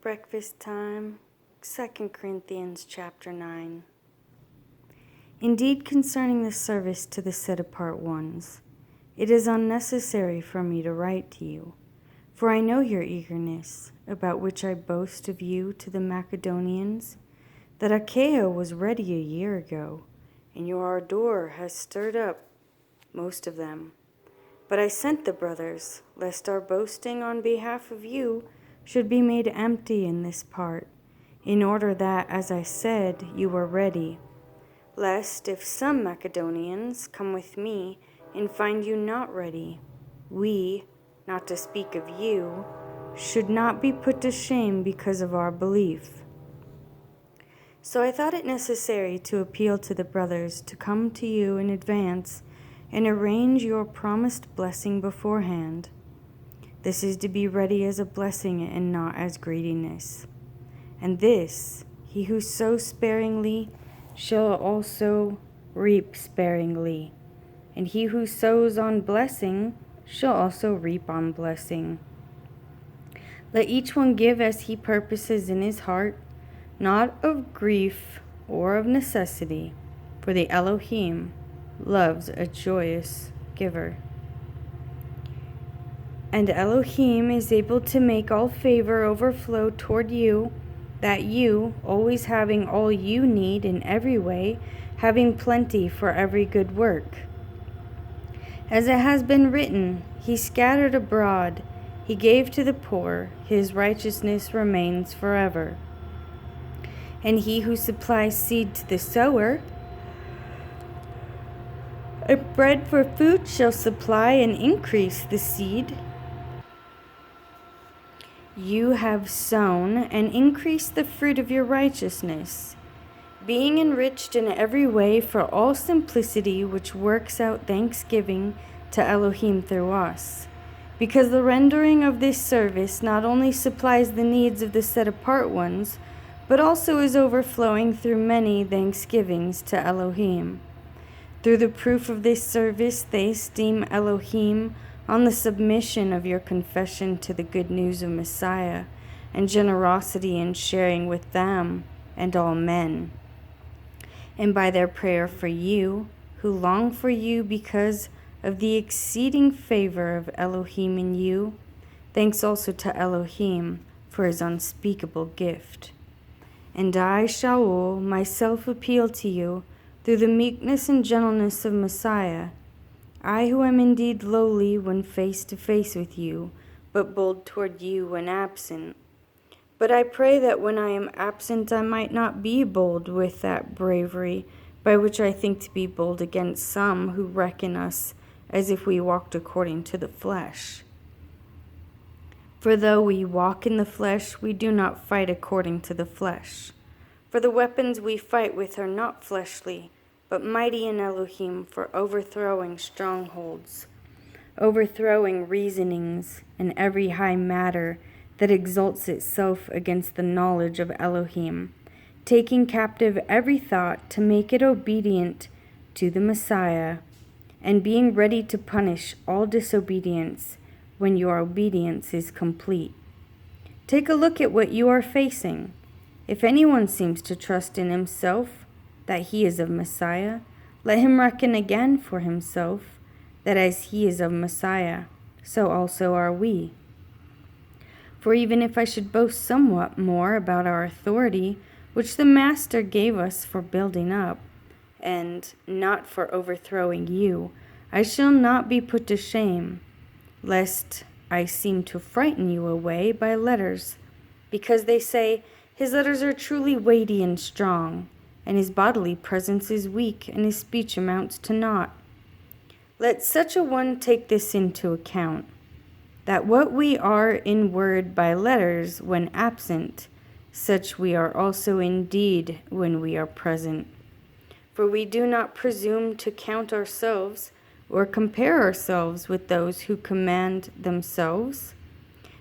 Breakfast time, 2 Corinthians chapter 9. Indeed, concerning the service to the set-apart ones, it is unnecessary for me to write to you, for I know your eagerness, about which I boast of you to the Macedonians, that Achaia was ready a year ago, and your ardor has stirred up most of them. But I sent the brothers, lest our boasting on behalf of you should be made empty in this part, in order that, as I said, you were ready, lest if some Macedonians come with me and find you not ready, we, not to speak of you, should not be put to shame because of our belief. So I thought it necessary to appeal to the brothers to come to you in advance and arrange your promised blessing beforehand. This is to be ready as a blessing and not as greediness. And this, he who sows sparingly shall also reap sparingly. And he who sows on blessing shall also reap on blessing. Let each one give as he purposes in his heart, not of grief or of necessity, for the Elohim loves a joyous giver. And Elohim is able to make all favor overflow toward you, that you, always having all you need in every way, having plenty for every good work. As it has been written, he scattered abroad, he gave to the poor, his righteousness remains forever. And he who supplies seed to the sower, and bread for food shall supply and increase the seed you have sown, and increase the fruit of your righteousness, being enriched in every way for all simplicity which works out thanksgiving to Elohim through us. Because the rendering of this service not only supplies the needs of the set-apart ones, but also is overflowing through many thanksgivings to Elohim. Through the proof of this service they esteem Elohim on the submission of your confession to the good news of Messiah, and generosity in sharing with them and all men. And by their prayer for you, who long for you because of the exceeding favor of Elohim in you, thanks also to Elohim for his unspeakable gift. And I, Shaul, myself appeal to you through the meekness and gentleness of Messiah, I who am indeed lowly when face to face with you, but bold toward you when absent. But I pray that when I am absent I might not be bold with that bravery by which I think to be bold against some who reckon us as if we walked according to the flesh. For though we walk in the flesh, we do not fight according to the flesh. For the weapons we fight with are not fleshly, but mighty in Elohim for overthrowing strongholds, overthrowing reasonings and every high matter that exalts itself against the knowledge of Elohim, taking captive every thought to make it obedient to the Messiah, and being ready to punish all disobedience when your obedience is complete. Take a look at what you are facing. If anyone seems to trust in himself that he is of Messiah, let him reckon again for himself that as he is of Messiah, so also are we. For even if I should boast somewhat more about our authority, which the Master gave us for building up, and not for overthrowing you, I shall not be put to shame, lest I seem to frighten you away by letters, because they say, his letters are truly weighty and strong, and his bodily presence is weak, and his speech amounts to naught. Let such a one take this into account, that what we are in word by letters when absent, such we are also in deed when we are present. For we do not presume to count ourselves or compare ourselves with those who command themselves,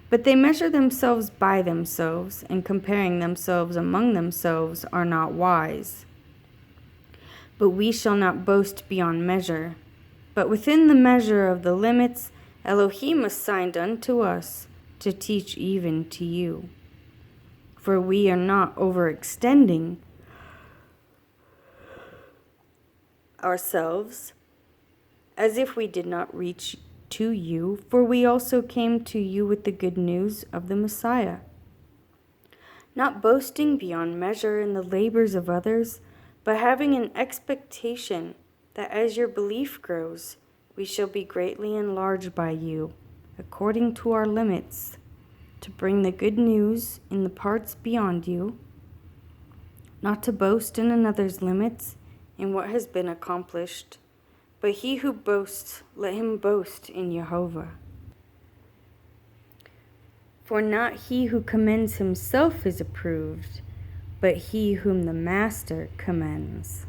but they measure themselves by themselves, and comparing themselves among themselves are not wise. But we shall not boast beyond measure, but within the measure of the limits Elohim assigned unto us to teach even to you. for we are not overextending ourselves as if we did not reach to you, for we also came to you with the good news of the Messiah, not boasting beyond measure in the labors of others, but having an expectation that as your belief grows, we shall be greatly enlarged by you, according to our limits, to bring the good news in the parts beyond you, not to boast in another's limits in what has been accomplished, but he who boasts, let him boast in Jehovah. For not he who commends himself is approved, but he whom the Master commends.